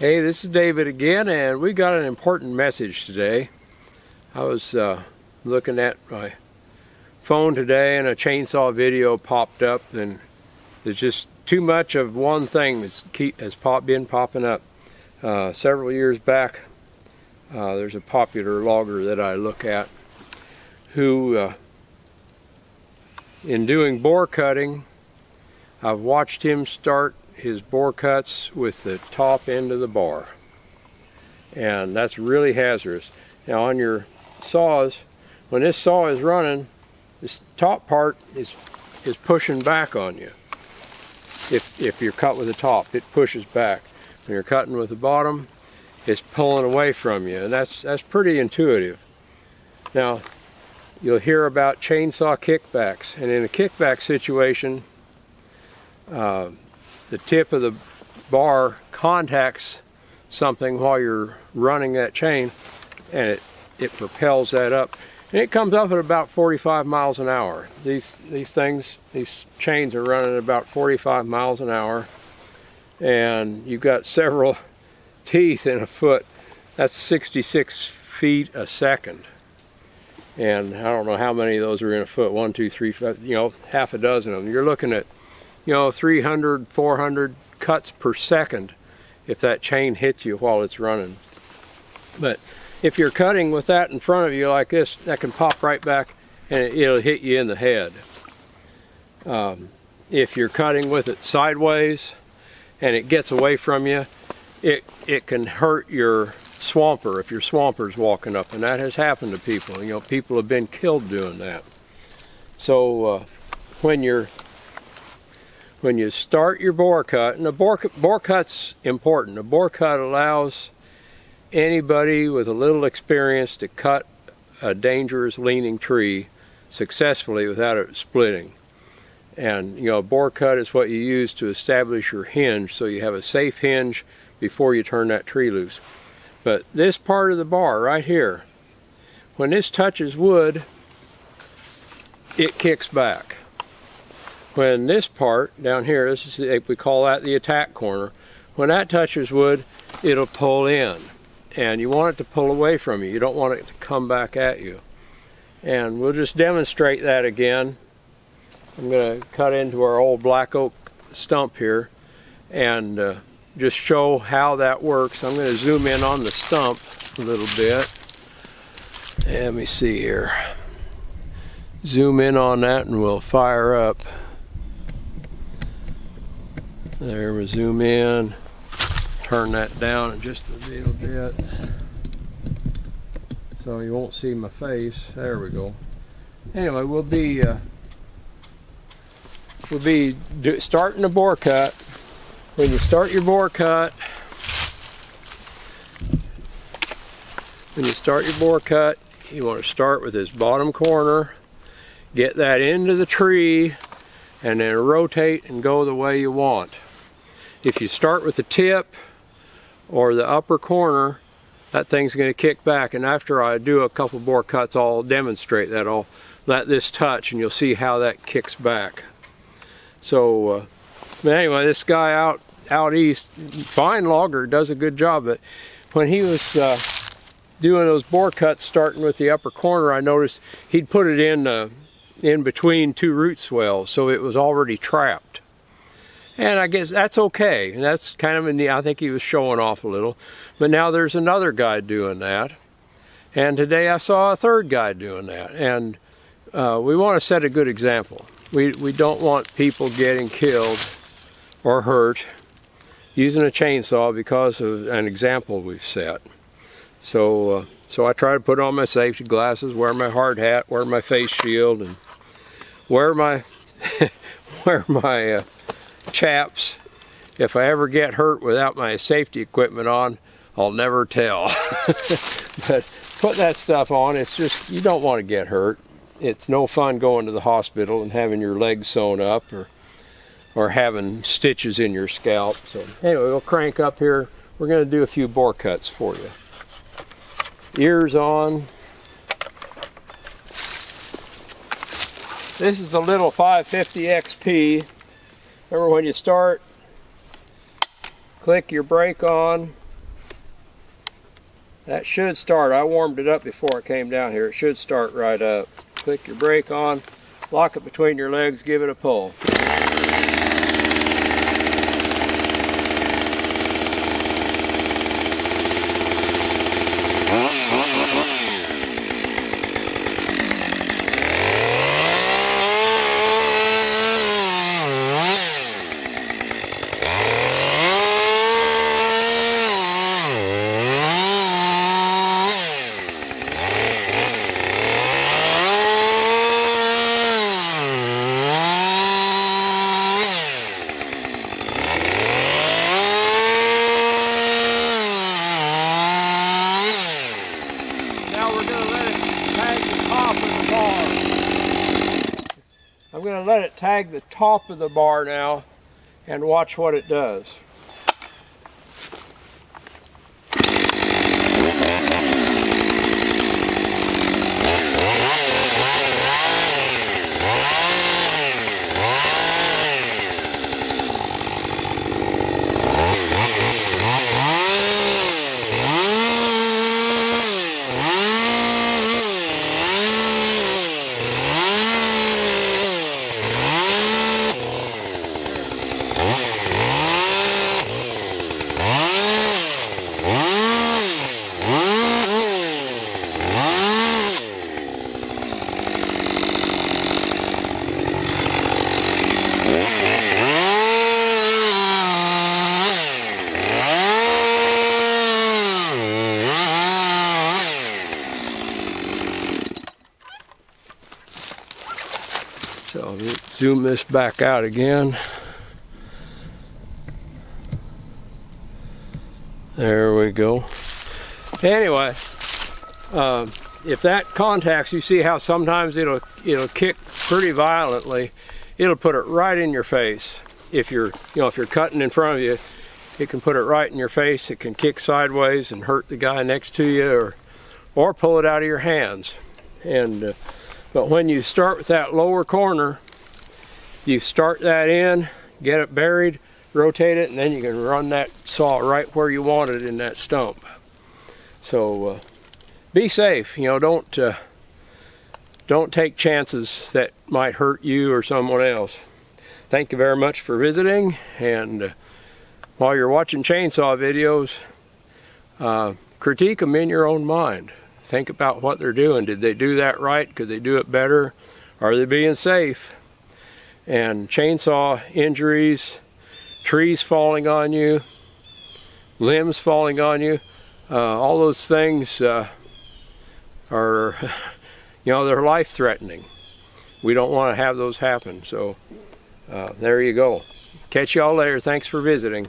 Hey, this is David again, and we got an important message today. I was looking at my phone today and a chainsaw video popped up, and there's just too much of one thing has been popping up. Several years back, there's a popular logger that I look at who, in doing bore cutting, I've watched him start his bore cuts with the top end of the bar, and that's really hazardous. Now on your saws, when this saw is running, this top part is pushing back on you. If you're cut with the top, it pushes back. When you're cutting with the bottom, it's pulling away from you, and that's pretty intuitive. Now you'll hear about chainsaw kickbacks, and in a kickback situation, the tip of the bar contacts something while you're running that chain, and it propels that up, and it comes up at about 45 miles an hour. These chains are running at about 45 miles an hour, and you've got several teeth in a foot. That's 66 feet a second, and I don't know how many of those are in a foot. 1, 2, 3, 5, half a dozen of them. You're looking at 300, 400 cuts per second if that chain hits you while it's running. But if you're cutting with that in front of you like this, that can pop right back and it'll hit you in the head. If you're cutting with it sideways and it gets away from you, it can hurt your swamper if your swamper's walking up, and that has happened to people. People have been killed doing that. So when you start your bore cut, and a bore cut's important. A bore cut allows anybody with a little experience to cut a dangerous leaning tree successfully without it splitting. And a bore cut is what you use to establish your hinge, so you have a safe hinge before you turn that tree loose. But this part of the bar right here, when this touches wood, it kicks back. When this part down here, we call that the attack corner, when that touches wood, it'll pull in, and you want it to pull away from you. You don't want it to come back at you. And we'll just demonstrate that again. I'm going to cut into our old black oak stump here and just show how that works. I'm going to zoom in on the stump a little bit. Let me see here. Zoom in on that and we'll fire up. There, we zoom in, turn that down just a little bit so you won't see my face. There we go. Anyway, we'll be starting a bore cut. When you start your bore cut, you want to start with this bottom corner, get that into the tree, and then rotate and go the way you want. If you start with the tip or the upper corner, that thing's going to kick back, and after I do a couple bore cuts, I'll demonstrate that. I'll let this touch and you'll see how that kicks back. So but anyway, this guy out east, fine logger, does a good job. But when he was doing those bore cuts starting with the upper corner, I noticed he'd put it in between two root swells, so it was already trapped. And I guess that's okay, and that's kind of I think he was showing off a little. But now there's another guy doing that, and today I saw a third guy doing that, and we want to set a good example. We don't want people getting killed or hurt using a chainsaw because of an example we've set. So I try to put on my safety glasses, wear my hard hat, wear my face shield, and wear my chaps. If I ever get hurt without my safety equipment on, I'll never tell. But put that stuff on. It's just, you don't want to get hurt. It's no fun going to the hospital and having your legs sewn up or having stitches in your scalp. So anyway, we'll crank up here. We're going to do a few bore cuts for you. Ears on. This is the little 550 XP. Remember, when you start, click your brake on, That should start. I warmed it up before I came down here. It should start right up. Click your brake on, lock it between your legs, give it a pull. I'm going to let it tag the top of the bar now and watch what it does. So I'll zoom this back out again. There we go. Anyway, if that contacts, you see how sometimes it'll kick pretty violently. It'll put it right in your face. If you're cutting in front of you, it can put it right in your face. It can kick sideways and hurt the guy next to you, or pull it out of your hands. And but when you start with that lower corner, you start that in, get it buried, rotate it, and then you can run that saw right where you want it in that stump. So be safe. Don't take chances that might hurt you or someone else. Thank you very much for visiting, and while you're watching chainsaw videos, critique them in your own mind. Think about what they're doing. Did they do that right? Could they do it better? Are they being safe? And chainsaw injuries, trees falling on you, limbs falling on you, all those things are, they're life-threatening. We don't want to have those happen. So there you go. Catch y'all later. Thanks for visiting.